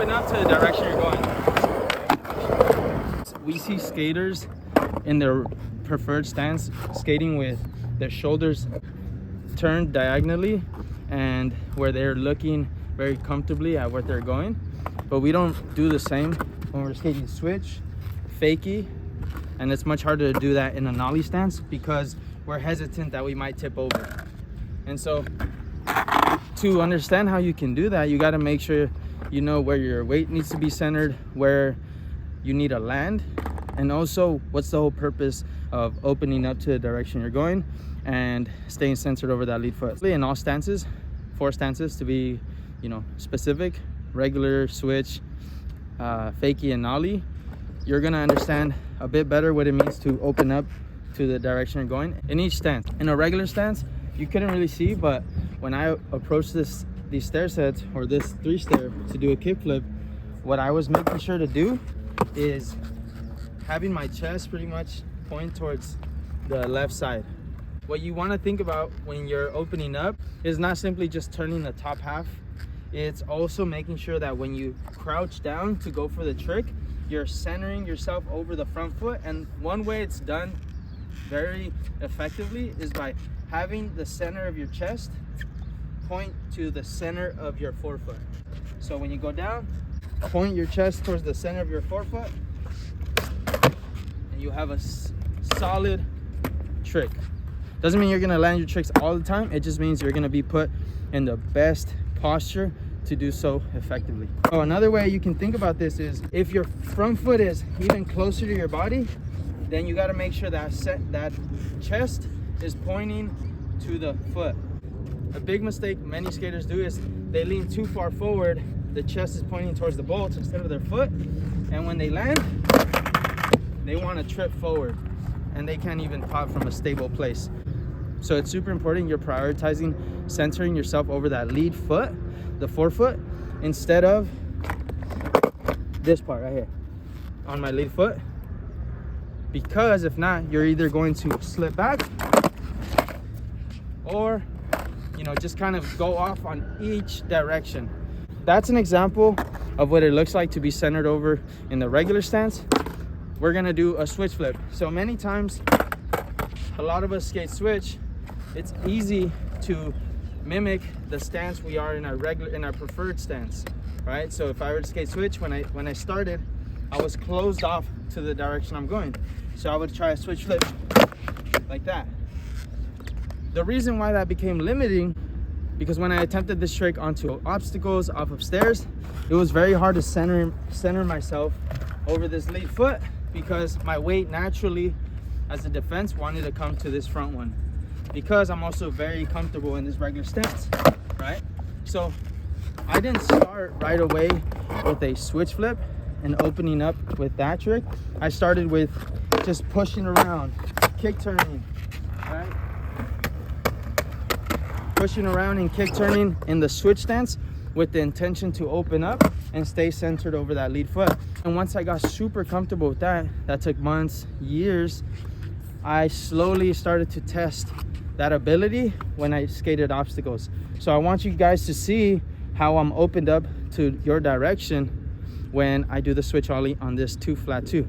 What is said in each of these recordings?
open up to the direction you're going. We see skaters in their preferred stance skating with their shoulders turned diagonally and where they're looking very comfortably at what they're going, but we don't do the same when we're skating switch, fakie, and it's much harder to do that in a nollie stance because we're hesitant that we might tip over. And so to understand how you can do that, you got to make sure you know where your weight needs to be centered, where you need to land, and also what's the whole purpose of opening up to the direction you're going and staying centered over that lead foot. In all stances, 4 stances to be, specific, regular, switch, fakie, and nollie, you're gonna understand a bit better what it means to open up to the direction you're going in each stance. In a regular stance, you couldn't really see, but when I approached these stair sets or this 3-stair to do a kickflip, what I was making sure to do is having my chest pretty much point towards the left side. What you want to think about when you're opening up is not simply just turning the top half, it's also making sure that when you crouch down to go for the trick, you're centering yourself over the front foot. And one way it's done very effectively is by having the center of your chest point to the center of your forefoot. So when you go down, point your chest towards the center of your forefoot, and you have a solid trick. Doesn't mean you're gonna land your tricks all the time, it just means you're gonna be put in the best posture to do so effectively. Oh, another way you can think about this is if your front foot is even closer to your body, then you got to make sure that that chest is pointing to the foot. A big mistake many skaters do is they lean too far forward, the chest is pointing towards the bolts instead of their foot, and when they land, they want to trip forward and they can't even pop from a stable place. So it's super important you're prioritizing centering yourself over that lead foot, the forefoot, instead of this part right here on my lead foot, because if not, you're either going to slip back or just kind of go off on each direction. That's an example of what it looks like to be centered over in the regular stance. We're gonna do a switch flip. So many times, a lot of us skate switch, it's easy to mimic the stance we are in our preferred stance, right? So if I were to skate switch, when I started, I was closed off to the direction I'm going. So I would try a switch flip like that. The reason why that became limiting, because when I attempted this trick onto obstacles off of stairs, it was very hard to center myself over this lead foot because my weight naturally, as a defense, wanted to come to this front one, because I'm also very comfortable in this regular stance, right? So I didn't start right away with a switch flip and opening up with that trick. I started with just pushing around, kick turning, right? Pushing around and kick turning in the switch stance with the intention to open up and stay centered over that lead foot. And once I got super comfortable with that took months, years, I slowly started to test that ability when I skated obstacles. So I want you guys to see how I'm opened up to your direction when I do the switch ollie on this 2 flat 2.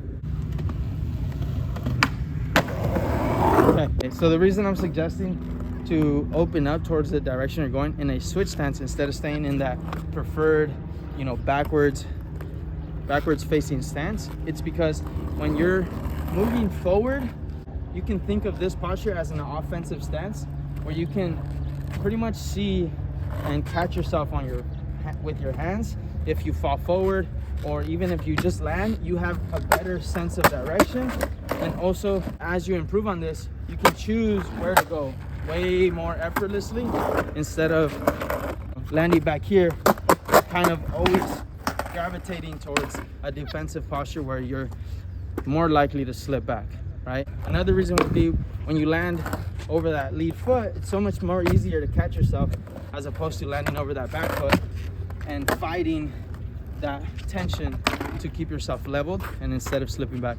Okay, so the reason I'm suggesting to open up towards the direction you're going in a switch stance instead of staying in that preferred, backwards facing stance, it's because when you're moving forward, you can think of this posture as an offensive stance where you can pretty much see and catch yourself with your hands. If you fall forward or even if you just land, you have a better sense of direction. And also, as you improve on this, you can choose where to go way more effortlessly instead of landing back here, kind of always gravitating towards a defensive posture where you're more likely to slip back, right? Another reason would be when you land over that lead foot, it's so much more easier to catch yourself as opposed to landing over that back foot and fighting that tension to keep yourself leveled and instead of slipping back.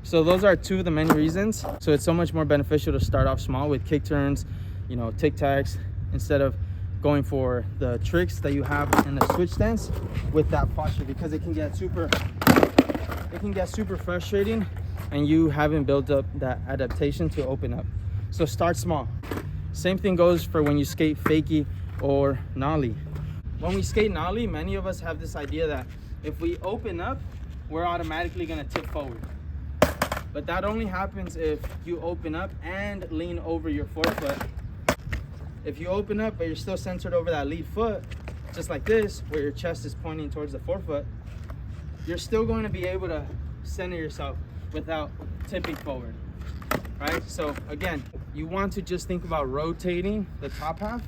So those are 2 of the many reasons. So it's so much more beneficial to start off small with kick turns, tic tacs, instead of going for the tricks that you have in the switch stance with that posture, because it can get super frustrating and you haven't built up that adaptation to open up. So start small. Same thing goes for when you skate fakie or nollie. When we skate nollie, many of us have this idea that if we open up, we're automatically gonna tip forward. But that only happens if you open up and lean over your forefoot. If you open up but you're still centered over that lead foot, just like this, where your chest is pointing towards the forefoot, you're still going to be able to center yourself without tipping forward, right? So again, you want to just think about rotating the top half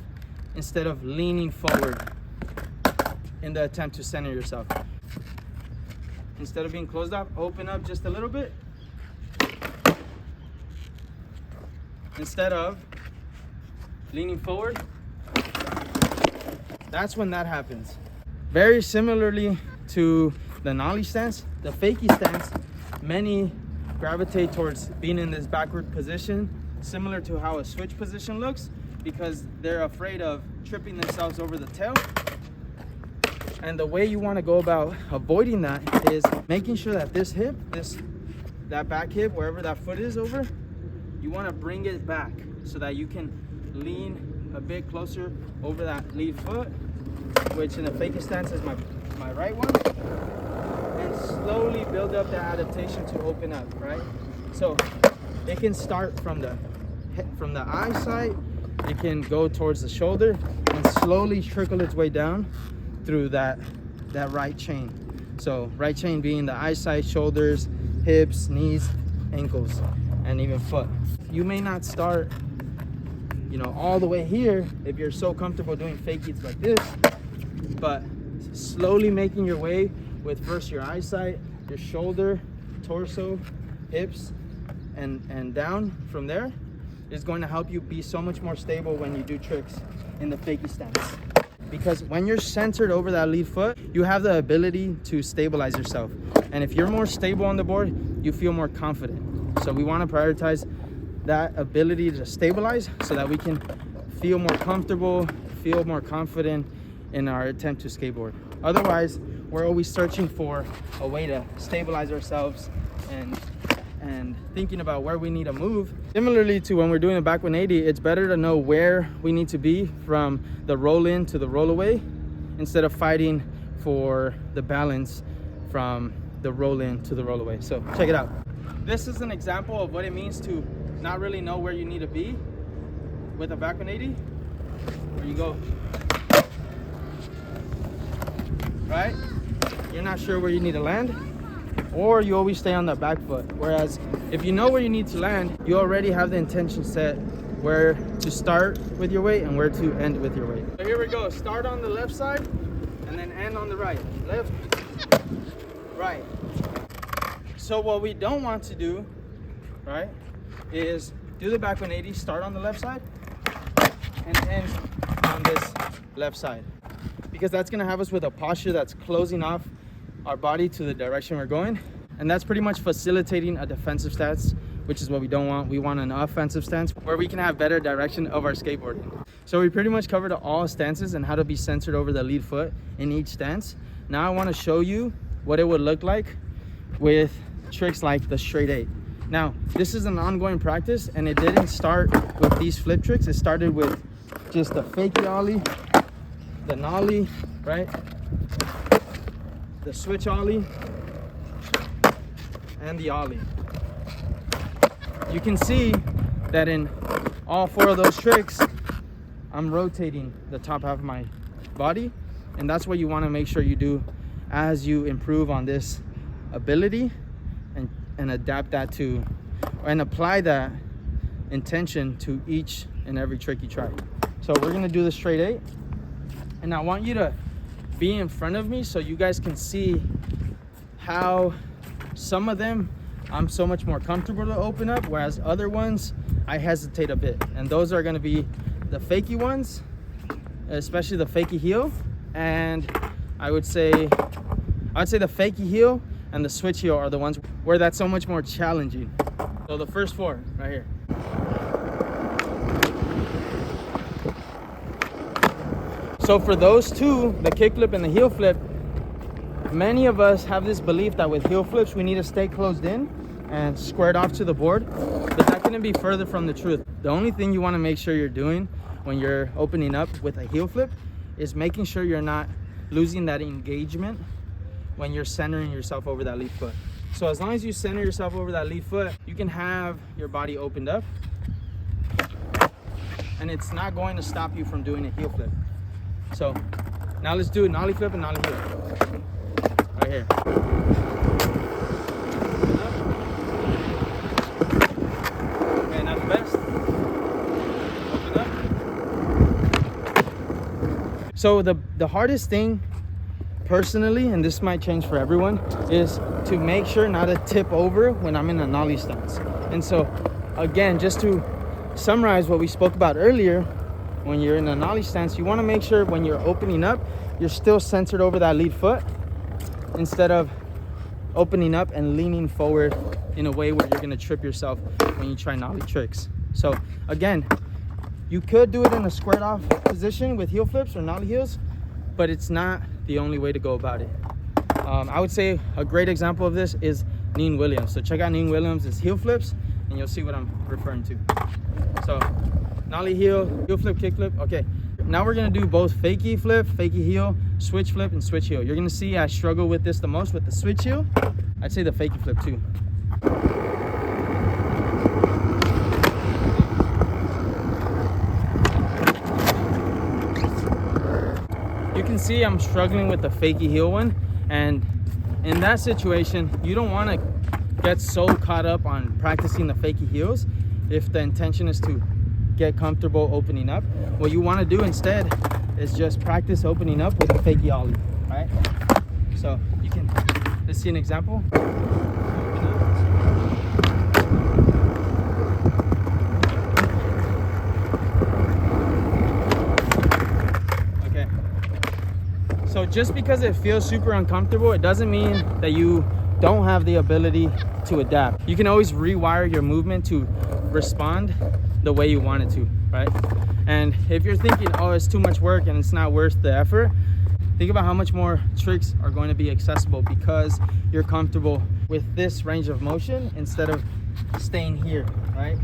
instead of leaning forward in the attempt to center yourself. Instead of being closed off, open up just a little bit. Instead of leaning forward, that's when that happens. Very similarly to the nollie stance, the fakie stance, many gravitate towards being in this backward position, similar to how a switch position looks, because they're afraid of tripping themselves over the tail. And the way you want to go about avoiding that is making sure that this hip, that back hip, wherever that foot is over, you want to bring it back so that you can lean a bit closer over that lead foot, which in a fakie stance is my right one, and slowly build up that adaptation to open up, right? So it can start from the eye side, it can go towards the shoulder, and slowly trickle its way down through that right chain. So right chain being the eye side, shoulders, hips, knees, ankles, and even foot. You may not start, all the way here if you're so comfortable doing fakies like this, but slowly making your way with first your eyesight, your shoulder, torso, hips, and down from there is going to help you be so much more stable when you do tricks in the fakie stance. Because when you're centered over that lead foot, you have the ability to stabilize yourself. And if you're more stable on the board, you feel more confident. So we want to prioritize that ability to stabilize so that we can feel more comfortable, feel more confident in our attempt to skateboard. Otherwise, we're always searching for a way to stabilize ourselves and thinking about where we need to move. Similarly to when we're doing a back 180, it's better to know where we need to be from the roll in to the roll away instead of fighting for the balance from the roll in to the roll away. So check it out. This is an example of what it means to not really know where you need to be with a back 180, where you go, right? You're not sure where you need to land, or you always stay on the back foot. Whereas if you know where you need to land, you already have the intention set where to start with your weight and where to end with your weight. So here we go. Start on the left side and then end on the right. Left, right. So what we don't want to do, right, is do the back 180, start on the left side and end on this left side, because that's going to have us with a posture that's closing off our body to the direction we're going, and that's pretty much facilitating a defensive stance, which is what we don't want. We want an offensive stance where we can have better direction of our skateboarding. So we pretty much covered all stances and how to be centered over the lead foot in each stance. Now I want to show you what it would look like with tricks like the straight 8. Now this is an ongoing practice, and it didn't start with these flip tricks. It started with just the fakie ollie, the nollie, right, the switch ollie, and the ollie. You can see that in all 4 of those tricks, I'm rotating the top half of my body, and that's what you want to make sure you do as you improve on this ability and adapt that to, and apply that intention to each and every trick you try. So we're gonna do the straight 8, and I want you to be in front of me so you guys can see how some of them I'm so much more comfortable to open up, whereas other ones I hesitate a bit. And those are gonna be the fakie ones, especially the fakie heel, and I would say the fakie heel and the switch heel are the ones where that's so much more challenging. So the first 4 right here. So for those two, the kick flip and the heel flip, many of us have this belief that with heel flips, we need to stay closed in and squared off to the board, but that couldn't be further from the truth. The only thing you want to make sure you're doing when you're opening up with a heel flip is making sure you're not losing that engagement when you're centering yourself over that lead foot. So as long as you center yourself over that lead foot, you can have your body opened up, and it's not going to stop you from doing a heel flip. So now let's do a nollie flip and nollie heel. Right here. Okay, now the best. Open up. So the hardest thing personally, and this might change for everyone, is to make sure not to tip over when I'm in a nollie stance. And so again, just to summarize what we spoke about earlier, when you're in a nollie stance, you want to make sure when you're opening up, you're still centered over that lead foot instead of opening up and leaning forward in a way where you're going to trip yourself when you try nollie tricks. So again, you could do it in a squared off position with heel flips or nollie heels, but it's not the only way to go about it. I would say a great example of this is Neen Williams. So check out Neen Williams' heel flips and you'll see what I'm referring to. So nollie heel, heel flip, kick flip. Okay, now we're gonna do both fakie flip, fakie heel, switch flip, and switch heel. You're gonna see I struggle with this the most with the switch heel. I'd say the fakie flip too. You can see I'm struggling with the fakie heel one, and in that situation, you don't want to get so caught up on practicing the fakie heels if the intention is to get comfortable opening up. What you want to do instead is just practice opening up with a fakie ollie, right? So you can, let's see an example. Okay. So just because it feels super uncomfortable, it doesn't mean that you don't have the ability to adapt. You can always rewire your movement to respond the way you want it to, right? And if you're thinking, oh, it's too much work and it's not worth the effort, think about how much more tricks are going to be accessible because you're comfortable with this range of motion instead of staying here, right?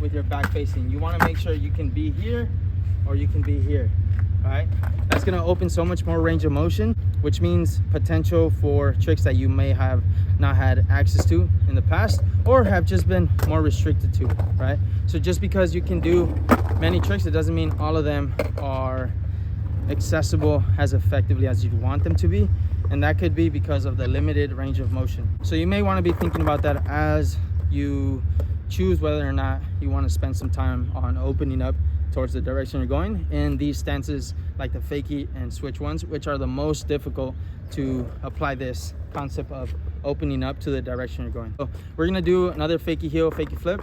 With your back facing. You want to make sure you can be here or you can be here, right? That's going to open so much more range of motion, which means potential for tricks that you may have not had access to in the past or have just been more restricted to, right? So just because you can do many tricks, it doesn't mean all of them are accessible as effectively as you'd want them to be, and that could be because of the limited range of motion. So you may want to be thinking about that as you choose whether or not you want to spend some time on opening up towards the direction you're going in these stances like the fakie and switch ones, which are the most difficult to apply this concept of opening up to the direction you're going. So we're gonna do another fakie heel, fakie flip,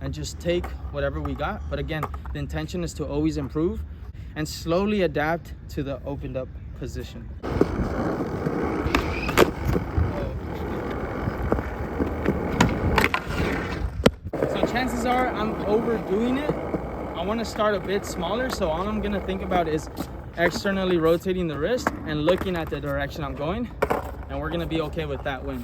and just take whatever we got. But again, the intention is to always improve and slowly adapt to the opened up position. So chances are I'm overdoing it. I want to start a bit smaller, so all I'm going to think about is externally rotating the wrist and looking at the direction I'm going, and we're going to be okay with that win.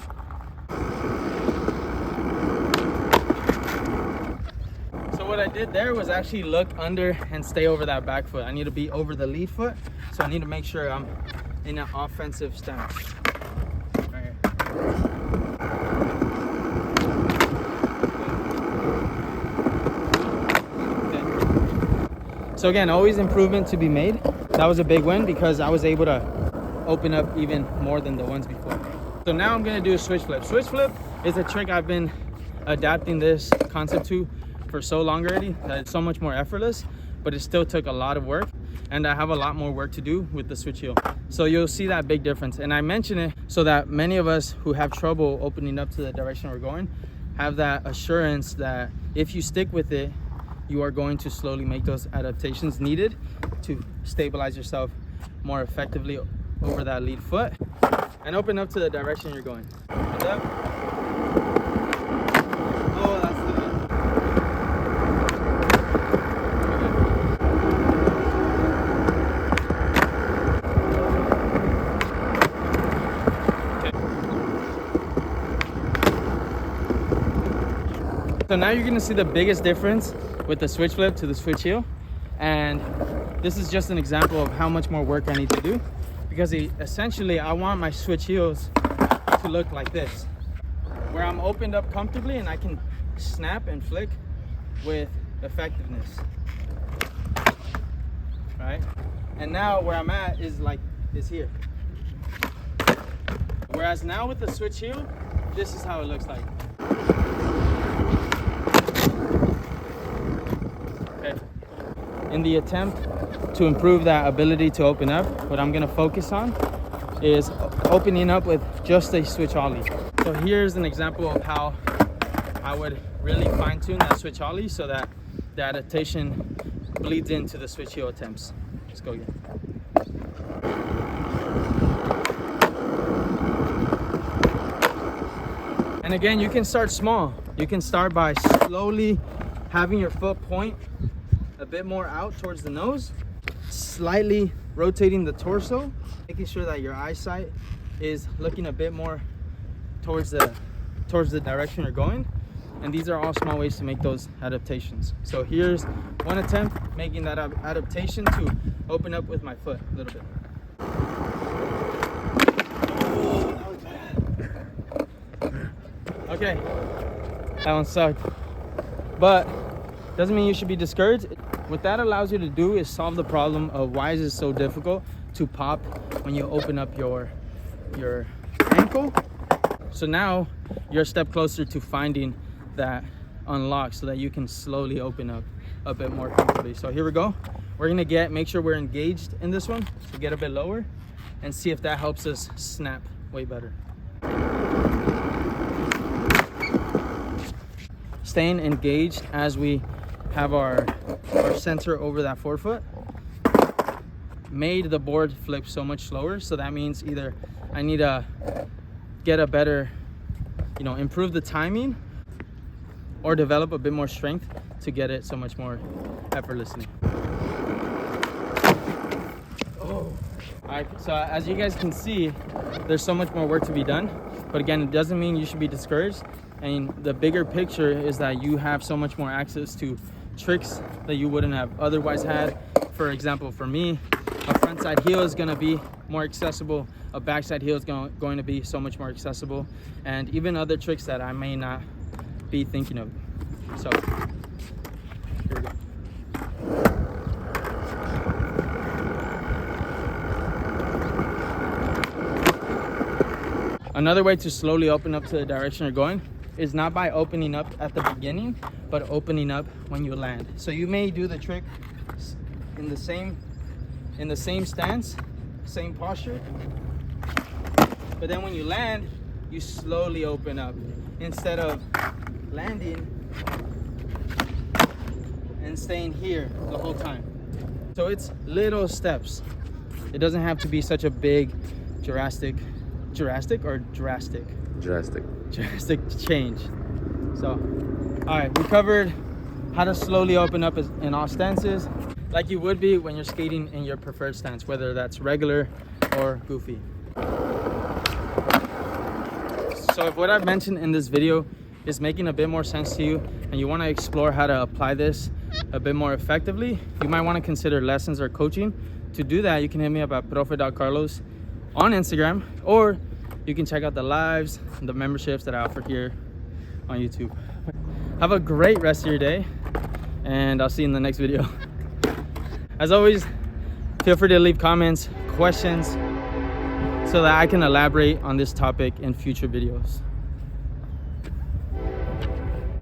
So what I did there was actually look under and stay over that back foot. I need to be over the lead foot, so I need to make sure I'm in an offensive stance. Right here. So again, always improvement to be made. That was a big win because I was able to open up even more than the ones before. So now I'm gonna do a switch flip. Switch flip is a trick I've been adapting this concept to for so long already that it's so much more effortless, but it still took a lot of work, and I have a lot more work to do with the switch heel. So you'll see that big difference. And I mention it so that many of us who have trouble opening up to the direction we're going have that assurance that if you stick with it, you are going to slowly make those adaptations needed to stabilize yourself more effectively over that lead foot and open up to the direction you're going. Hands up. Oh, that's the So now you're gonna see the biggest difference with the switch flip to the switch heel. And this is just an example of how much more work I need to do, because essentially I want my switch heels to look like this, where I'm opened up comfortably and I can snap and flick with effectiveness, right? And now where I'm at is here. Whereas now with the switch heel, this is how it looks like. Okay. In the attempt to improve that ability to open up, what I'm gonna focus on is opening up with just a switch ollie. So here's an example of how I would really fine tune that switch ollie so that the adaptation bleeds into the switch heel attempts. Let's go again. And again, you can start small. You can start by slowly having your foot point a bit more out towards the nose, slightly rotating the torso, making sure that your eyesight is looking a bit more towards the direction you're going. And these are all small ways to make those adaptations. So here's one attempt making that adaptation to open up with my foot a little bit. Okay, that one sucked, but doesn't mean you should be discouraged. What that allows you to do is solve the problem of why is it so difficult to pop when you open up your ankle. So now you're a step closer to finding that unlock so that you can slowly open up a bit more comfortably. So here we go. We're gonna make sure we're engaged in this one, so get a bit lower and see if that helps us snap way better. Staying engaged as we have our sensor over that forefoot made the board flip so much slower. So that means either I need to get a better, improve the timing, or develop a bit more strength to get it so much more effortlessly. Oh. All right, so as you guys can see, there's so much more work to be done. But again, it doesn't mean you should be discouraged. And the bigger picture is that you have so much more access to tricks that you wouldn't have otherwise had. For example, for me, a frontside heel is going to be more accessible. A backside heel is going to be so much more accessible. And even other tricks that I may not be thinking of. So, here we go. Another way to slowly open up to the direction you're going is not by opening up at the beginning, but opening up when you land. So you may do the trick in the same stance, same posture, but then when you land, you slowly open up instead of landing and staying here the whole time. So it's little steps. It doesn't have to be such a big drastic change. So, all right, we covered how to slowly open up in all stances, like you would be when you're skating in your preferred stance, whether that's regular or goofy. So if what I've mentioned in this video is making a bit more sense to you and you want to explore how to apply this a bit more effectively, you might want to consider lessons or coaching. To do that, you can hit me up at profe.carlos on Instagram, or you can check out the lives and the memberships that I offer here on YouTube. Have a great rest of your day, and I'll see you in the next video. As always, feel free to leave comments, questions, so that I can elaborate on this topic in future videos.